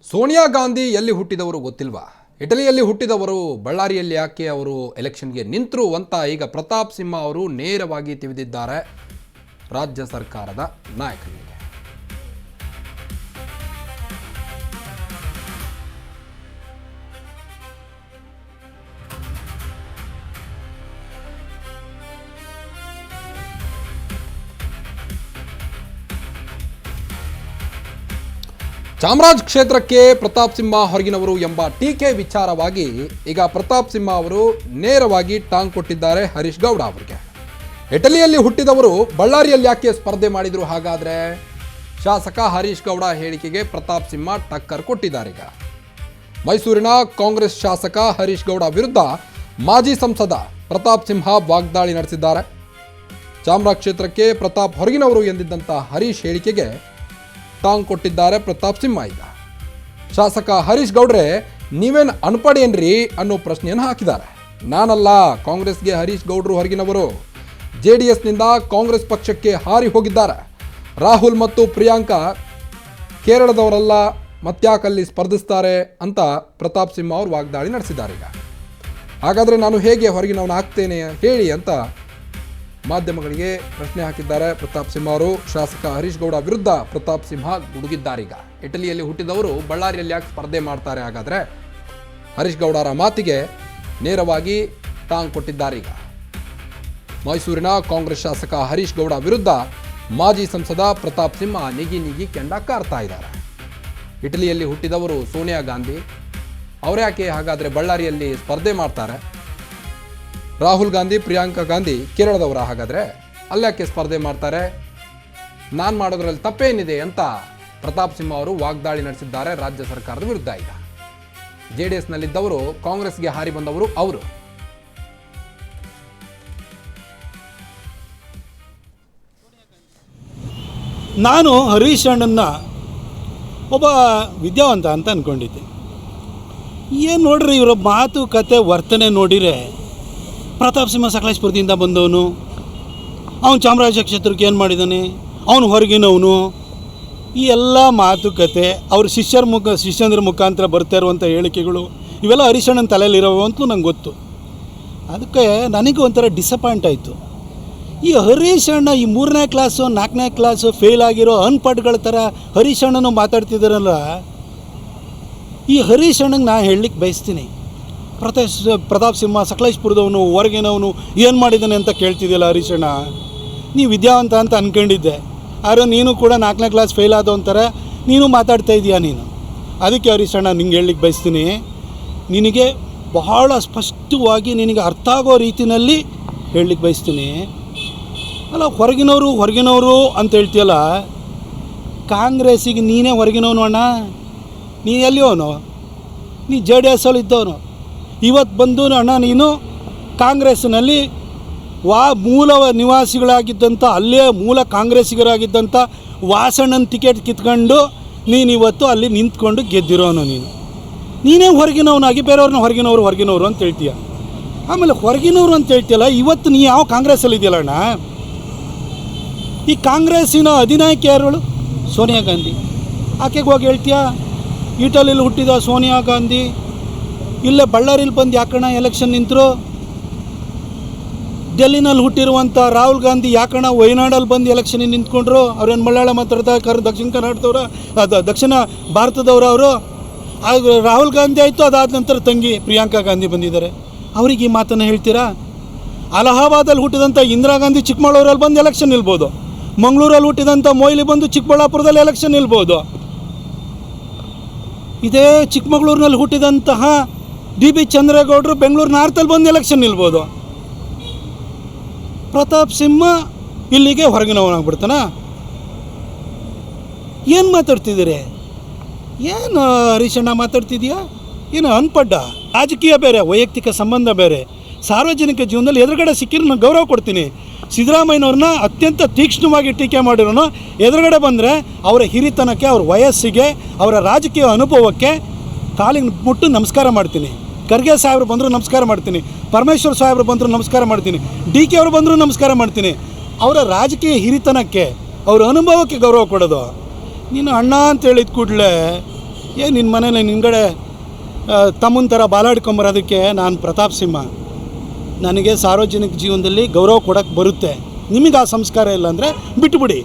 ಸೋನಿಯಾ ಗಾಂಧಿ ಎಲ್ಲಿ ಹುಟ್ಟಿದವರು ಗೊತ್ತಿಲ್ವಾ? ಇಟಲಿಯಲ್ಲಿ ಹುಟ್ಟಿದವರು, ಬಳ್ಳಾರಿಯಲ್ಲಿ ಯಾಕೆ ಅವರು ಎಲೆಕ್ಷನ್ಗೆ ನಿಂತರು ಅಂತ ಈಗ ಪ್ರತಾಪ್ ಸಿಂಹ ಅವರು ನೇರವಾಗಿ ತಿವಿದಿದ್ದಾರೆ ರಾಜ್ಯ ಸರ್ಕಾರದ ನಾಯಕರಿಗೆ. ಚಾಮರಾಜ ಕ್ಷೇತ್ರಕ್ಕೆ ಪ್ರತಾಪ್ ಸಿಂಹ ಹೊರಗಿನವರು ಎಂಬ ಟೀಕೆ ವಿಚಾರವಾಗಿ ಈಗ ಪ್ರತಾಪ್ ಸಿಂಹ ಅವರು ನೇರವಾಗಿ ಟಾಂಗ್ ಕೊಟ್ಟಿದ್ದಾರೆ ಹರೀಶ್ ಗೌಡ ಅವರಿಗೆ. ಇಟಲಿಯಲ್ಲಿ ಹುಟ್ಟಿದವರು ಬಳ್ಳಾರಿಯಲ್ಲಿ ಯಾಕೆ ಸ್ಪರ್ಧೆ ಮಾಡಿದ್ರು ಹಾಗಾದ್ರೆ? ಶಾಸಕ ಹರೀಶ್ ಗೌಡ ಹೇಳಿಕೆಗೆ ಪ್ರತಾಪ್ ಸಿಂಹ ಟಕ್ಕರ್ ಕೊಟ್ಟಿದ್ದಾರೆ. ಈಗ ಮೈಸೂರಿನ ಕಾಂಗ್ರೆಸ್ ಶಾಸಕ ಹರೀಶ್ ಗೌಡ ವಿರುದ್ಧ ಮಾಜಿ ಸಂಸದ ಪ್ರತಾಪ್ ಸಿಂಹ ವಾಗ್ದಾಳಿ ನಡೆಸಿದ್ದಾರೆ. ಚಾಮರಾಜ ಕ್ಷೇತ್ರಕ್ಕೆ ಪ್ರತಾಪ್ ಹೊರಗಿನವರು ಎಂದಿದ್ದಂಥ ಹರೀಶ್ ಹೇಳಿಕೆಗೆ ಟಾಂಗ್ ಕೊಟ್ಟಿದ್ದಾರೆ ಪ್ರತಾಪ್ ಸಿಂಹ. ಈಗ ಶಾಸಕ ಹರೀಶ್ ಗೌಡ್ರೆ ನೀವೇನ್ ಅನ್ಪಡೇನ್ರಿ ಅನ್ನೋ ಪ್ರಶ್ನೆಯನ್ನು ಹಾಕಿದ್ದಾರೆ. ನಾನಲ್ಲ, ಕಾಂಗ್ರೆಸ್ಗೆ ಹರೀಶ್ ಗೌಡ್ರು ಹೊರಗಿನವರು. JDSನಿಂದ ಕಾಂಗ್ರೆಸ್ ಪಕ್ಷಕ್ಕೆ ಹಾರಿ ಹೋಗಿದ್ದಾರೆ. ರಾಹುಲ್ ಮತ್ತು ಪ್ರಿಯಾಂಕಾ ಕೇರಳದವರಲ್ಲ, ಮತ್ಯಾಕಲ್ಲಿ ಸ್ಪರ್ಧಿಸ್ತಾರೆ ಅಂತ ಪ್ರತಾಪ್ ಸಿಂಹ ಅವರು ವಾಗ್ದಾಳಿ ನಡೆಸಿದ್ದಾರೆ. ಈಗ ಹಾಗಾದರೆ ನಾನು ಹೇಗೆ ಹೊರಗಿನವನು ಆಗ್ತೇನೆ ಹೇಳಿ ಅಂತ ಮಾಧ್ಯಮಗಳಿಗೆ ಪ್ರಶ್ನೆ ಹಾಕಿದ್ದಾರೆ ಪ್ರತಾಪ್ ಸಿಂಹ ಅವರು. ಶಾಸಕ ಹರೀಶ್ ಗೌಡ ವಿರುದ್ಧ ಪ್ರತಾಪ್ ಸಿಂಹ ಗುಡುಗಿದ್ದಾರೀಗ. ಇಟಲಿಯಲ್ಲಿ ಹುಟ್ಟಿದವರು ಬಳ್ಳಾರಿಯಲ್ಲಿ ಯಾಕೆ ಸ್ಪರ್ಧೆ ಮಾಡ್ತಾರೆ ಹಾಗಾದರೆ? ಹರೀಶ್ ಗೌಡರ ಮಾತಿಗೆ ನೇರವಾಗಿ ಟಾಂಗ್ ಕೊಟ್ಟಿದ್ದಾರೀಗ. ಮೈಸೂರಿನ ಕಾಂಗ್ರೆಸ್ ಶಾಸಕ ಹರೀಶ್ ಗೌಡ ವಿರುದ್ಧ ಮಾಜಿ ಸಂಸದ ಪ್ರತಾಪ್ ಸಿಂಹ ನಿಗಿ ಕೆಂಡ ಕಾರ್ತಾ ಇದ್ದಾರೆ. ಇಟಲಿಯಲ್ಲಿ ಹುಟ್ಟಿದವರು ಸೋನಿಯಾ ಗಾಂಧಿ, ಅವರ್ಯಾಕೆ ಹಾಗಾದರೆ ಬಳ್ಳಾರಿಯಲ್ಲಿ ಸ್ಪರ್ಧೆ ಮಾಡ್ತಾರೆ? ರಾಹುಲ್ ಗಾಂಧಿ, ಪ್ರಿಯಾಂಕಾ ಗಾಂಧಿ ಕೇರಳದವರ, ಹಾಗಾದರೆ ಅಲ್ಯಾಕೆ ಸ್ಪರ್ಧೆ ಮಾಡ್ತಾರೆ? ನಾನು ಮಾಡೋದ್ರಲ್ಲಿ ತಪ್ಪೇನಿದೆ ಅಂತ ಪ್ರತಾಪ್ ಸಿಂಹ ಅವರು ವಾಗ್ದಾಳಿ ನಡೆಸಿದ್ದಾರೆ ರಾಜ್ಯ ಸರ್ಕಾರದ ವಿರುದ್ಧ. ಈಗ JDSನಲ್ಲಿದ್ದವರು ಕಾಂಗ್ರೆಸ್ಗೆ ಹಾರಿ ಬಂದವರು ಅವರು. ನಾನು ಹರೀಶ್ ಅಣ್ಣನ್ನ ಒಬ್ಬ ವಿದ್ಯಾವಂತ ಅಂತ ಅಂದ್ಕೊಂಡಿದ್ದೆ. ಏನು ನೋಡ್ರಿ ಇವರ ಮಾತುಕತೆ ವರ್ತನೆ ನೋಡಿರೆ ಪ್ರತಾಪ್ ಸಿಂಹ ಸಕಲೇಶ್ಪುರದಿಂದ ಬಂದವನು, ಅವನು ಚಾಮರಾಜ ಕ್ಷೇತ್ರಕ್ಕೆ ಏನು ಮಾಡಿದ್ದಾನೆ, ಅವನು ಹೊರಗಿನವನು, ಈ ಎಲ್ಲ ಮಾತುಕತೆ ಅವ್ರ ಶಿಷ್ಯಂದ್ರ ಮುಖಾಂತರ ಬರ್ತಾ ಇರುವಂಥ ಹೇಳಿಕೆಗಳು ಇವೆಲ್ಲ ಹರೀಶ್ ಅಣ್ಣನ ತಲೆಯಲ್ಲಿರೋವು ಅಂತಲೂ ನಂಗೆ ಗೊತ್ತು. ಅದಕ್ಕೆ ನನಗೆ ಒಂಥರ ಡಿಸಪಾಯಿಂಟ್ ಆಯಿತು. ಈ ಹರೀಶ್ ಅಣ್ಣ ಈ 3ನೇ ಕ್ಲಾಸು 4ನೇ ಕ್ಲಾಸು ಫೇಲ್ ಆಗಿರೋ ಅನ್ಪಡ್ಗಳ ಥರ ಹರೀಶ್ ಅಣ್ಣನು ಮಾತಾಡ್ತಿದ್ದಾರಲ್ಲ. ಈ ಹರೀಶ್ ಅಣ್ಣಂಗೆ ನಾನು ಹೇಳಲಿಕ್ಕೆ ಬಯಸ್ತೀನಿ, ಪ್ರತಾಪ್ ಸಿಂಹ ಸಕಲೇಶ್ಪುರದವನು, ಹೊರಗಿನವನು, ಏನು ಮಾಡಿದ್ದಾನೆ ಅಂತ ಕೇಳ್ತಿದ್ದಿಲ್ಲ ಹರೀಶ್ ಅಣ್ಣ. ನೀವು ವಿದ್ಯಾವಂತ ಅಂತ ಅಂದ್ಕೊಂಡಿದ್ದೆ, ಆದ್ರೆ ನೀನು ಕೂಡ 4ನೇ ಕ್ಲಾಸ್ ಫೇಲ್ ಆದವಂತರ ನೀನು ಮಾತಾಡ್ತಾ ಇದೀಯ ನೀನು. ಅದಕ್ಕೆ ಹರೀಶ್ ಅಣ್ಣ ನಿಂಗೆ ಹೇಳಲಿಕ್ಕೆ ಬಯಸ್ತೀನಿ, ನಿನಗೆ ಬಹಳ ಸ್ಪಷ್ಟವಾಗಿ ನಿನಗೆ ಅರ್ಥ ಆಗೋ ರೀತಿಯಲ್ಲಿ ಹೇಳಲಿಕ್ಕೆ ಬಯಸ್ತೀನಿ. ಅಲ್ಲ, ಹೊರಗಿನವರು ಅಂತ ಹೇಳ್ತೀಯಲ್ಲ, ಕಾಂಗ್ರೆಸ್ಸಿಗೆ ನೀನೇ ಹೊರಗಿನವನು ಅಣ್ಣ. ನೀನು ಎಲ್ಲಿಯವನು? ನೀ JDSಲ್ಲಿ ಇದ್ದವನು. ಇವತ್ತು ಬಂದು ಅಣ್ಣ ನೀನು ಕಾಂಗ್ರೆಸ್ಸಿನಲ್ಲಿ ಮೂಲ ನಿವಾಸಿಗಳಾಗಿದ್ದಂಥ, ಅಲ್ಲೇ ಮೂಲ ಕಾಂಗ್ರೆಸ್ಸಿಗರಾಗಿದ್ದಂಥ ವಾಸಣ್ಣನ ಟಿಕೆಟ್ ಕಿತ್ಕೊಂಡು ನೀನು ಇವತ್ತು ಅಲ್ಲಿ ನಿಂತ್ಕೊಂಡು ಗೆದ್ದಿರೋನು. ನೀನೇ ಹೊರಗಿನವನಾಗಿ ಬೇರೆಯವ್ರನ್ನ ಹೊರಗಿನವರು ಅಂತ ಹೇಳ್ತೀಯ. ಆಮೇಲೆ ಹೊರಗಿನವರು ಅಂತ ಹೇಳ್ತೀಯಲ್ಲ, ಇವತ್ತು ನೀ ಯಾವ ಕಾಂಗ್ರೆಸ್ಸಲ್ಲಿ ಇದೆಯಲ್ಲ ಅಣ್ಣ. ಈ ಕಾಂಗ್ರೆಸ್ಸಿನ ಅಧಿನಾಯಕಿ ಯಾರು? ಸೋನಿಯಾ ಗಾಂಧಿ. ಆಕೆಗೆ ಹೋಗಿ ಹೇಳ್ತೀಯ ಇಟಲಿಯಲ್ಲಿ ಹುಟ್ಟಿದ ಸೋನಿಯಾ ಗಾಂಧಿ ಇಲ್ಲೇ ಬಳ್ಳಾರಿಲಿ ಬಂದು ಯಾಕಣ್ಣ ಎಲೆಕ್ಷನ್ ನಿಂತರು? ಡೆಲ್ಲಿನಲ್ಲಿ ಹುಟ್ಟಿರುವಂಥ ರಾಹುಲ್ ಗಾಂಧಿ ಯಾಕಣ್ಣ ವಯನಾಡಲ್ಲಿ ಬಂದು ಎಲೆಕ್ಷನಿಗೆ ನಿಂತ್ಕೊಂಡ್ರು? ಅವ್ರೇನು ಮಲಯಾಳ ಮಾತಾಡ್ತಾರೆ, ದಕ್ಷಿಣ ಕರ್ನಾಟಕದವ್ರ, ದಕ್ಷಿಣ ಭಾರತದವರು ಅವರು. ರಾಹುಲ್ ಗಾಂಧಿ ಆಯಿತು, ಅದಾದ ನಂತರ ತಂಗಿ ಪ್ರಿಯಾಂಕಾ ಗಾಂಧಿ ಬಂದಿದ್ದಾರೆ. ಅವ್ರಿಗೆ ಈ ಮಾತನ್ನು ಹೇಳ್ತೀರಾ? ಅಲಹಾಬಾದಲ್ಲಿ ಹುಟ್ಟಿದಂಥ ಇಂದಿರಾ ಗಾಂಧಿ ಚಿಕ್ಕಮಗಳೂರಲ್ಲಿ ಬಂದು ಎಲೆಕ್ಷನ್ ನಿಲ್ಬೋದು. ಮಂಗಳೂರಲ್ಲಿ ಹುಟ್ಟಿದಂಥ ಮೊಯ್ಲಿ ಬಂದು ಚಿಕ್ಕಬಳ್ಳಾಪುರದಲ್ಲಿ ಎಲೆಕ್ಷನ್ ನಿಲ್ಬೋದು. ಇದೇ ಚಿಕ್ಕಮಗಳೂರಿನಲ್ಲಿ ಹುಟ್ಟಿದಂತಹ DB ಚಂದ್ರೇಗೌಡರು ಬೆಂಗಳೂರು ನಾರ್ತಲ್ಲಿ ಬಂದು ಎಲೆಕ್ಷನ್ ನಿಲ್ಬೋದು. ಪ್ರತಾಪ್ ಸಿಂಹ ಇಲ್ಲಿಗೆ ಹೊರಗಿನವನಾಗ್ಬಿಡ್ತಾನ? ಏನು ಮಾತಾಡ್ತಿದ್ದೀರಿ? ಏನು ಹರೀಶ್ ಅಣ್ಣ ಮಾತಾಡ್ತಿದ್ಯಾ? ಏನು ಅನ್ಪಡ್ಡ? ರಾಜಕೀಯ ಬೇರೆ, ವೈಯಕ್ತಿಕ ಸಂಬಂಧ ಬೇರೆ. ಸಾರ್ವಜನಿಕ ಜೀವನದಲ್ಲಿ ಎದುರುಗಡೆ ಸಿಕ್ಕಿದ್ರೆ ನಾನು ಗೌರವ ಕೊಡ್ತೀನಿ. ಸಿದ್ದರಾಮಯ್ಯನವ್ರನ್ನ ಅತ್ಯಂತ ತೀಕ್ಷ್ಣವಾಗಿ ಟೀಕೆ ಮಾಡಿರೋನು ಎದುರುಗಡೆ ಬಂದರೆ ಅವರ ಹಿರಿತನಕ್ಕೆ, ಅವ್ರ ವಯಸ್ಸಿಗೆ, ಅವರ ರಾಜಕೀಯ ಅನುಭವಕ್ಕೆ ಕಾಲಿಗೆ ಮುಟ್ಟು ನಮಸ್ಕಾರ ಮಾಡ್ತೀನಿ. ಖರ್ಗೆ ಸಾಹೇಬ್ರು ಬಂದರೂ ನಮಸ್ಕಾರ ಮಾಡ್ತೀನಿ, ಪರಮೇಶ್ವರ್ ಸಾಹೇಬ್ರು ಬಂದರೂ ನಮಸ್ಕಾರ ಮಾಡ್ತೀನಿ, DK ಅವರು ಬಂದರೂ ನಮಸ್ಕಾರ ಮಾಡ್ತೀನಿ. ಅವರ ರಾಜಕೀಯ ಹಿರಿತನಕ್ಕೆ, ಅವರ ಅನುಭವಕ್ಕೆ ಗೌರವ ಕೊಡೋದು. ನೀನು ಅಣ್ಣ ಅಂತ ಹೇಳಿದ ಕೂಡಲೇ ನಿನ್ನ ಮನೇಲಿ ನಿನ್ಗಡೆ ತಮ್ಮನ ಥರ ಬಾಲಾಡ್ಕೊಂಬರೋದಕ್ಕೆ ನಾನು ಪ್ರತಾಪ್ ಸಿಂಹ. ನನಗೆ ಸಾರ್ವಜನಿಕ ಜೀವನದಲ್ಲಿ ಗೌರವ ಕೊಡೋಕ್ಕೆ ಬರುತ್ತೆ. ನಿಮಗೆ ಆ ಸಂಸ್ಕಾರ ಇಲ್ಲ ಅಂದರೆ ಬಿಟ್ಟುಬಿಡಿ.